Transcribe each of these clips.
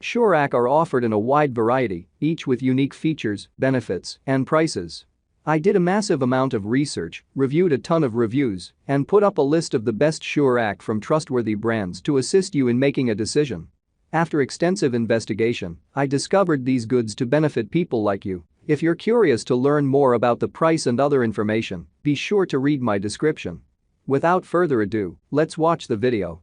Shoe rack are offered in a wide variety, each with unique features, benefits, and prices. I did a massive amount of research, reviewed a ton of reviews, and put up a list of the best shoe rack from trustworthy brands to assist you in making a decision. After extensive investigation, I discovered these goods to benefit people like you. If you're curious to learn more about the price and other information, be sure to read my description. Without further ado, let's watch the video.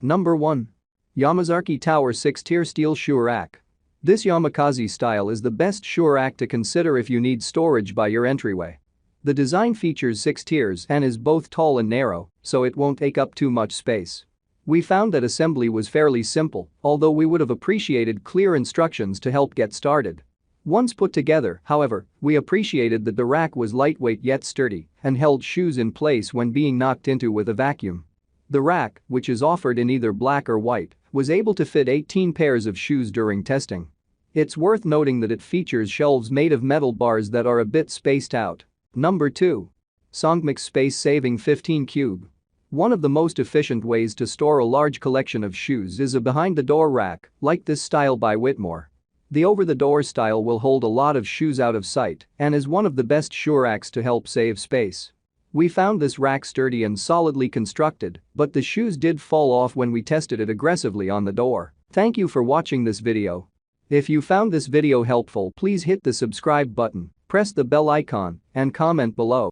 Number 1. Yamazaki Tower 6-Tier Steel Shoe Rack. This Yamazaki style is the best shoe rack to consider if you need storage by your entryway. The design features 6 tiers and is both tall and narrow, so it won't take up too much space. We found that assembly was fairly simple, although we would have appreciated clear instructions to help get started. Once put together, however, we appreciated that the rack was lightweight yet sturdy and held shoes in place when being knocked into with a vacuum. The rack, which is offered in either black or white, was able to fit 18 pairs of shoes during testing. It's worth noting that it features shelves made of metal bars that are a bit spaced out. Number 2. Songmix Space Saving 15 Cube. One of the most efficient ways to store a large collection of shoes is a behind-the-door rack, like this style by Whitmor. The over-the-door style will hold a lot of shoes out of sight and is one of the best shoe racks to help save space. We found this rack sturdy and solidly constructed, but the shoes did fall off when we tested it aggressively on the door. Thank you for watching this video. If you found this video helpful, please hit the subscribe button, press the bell icon, and comment below.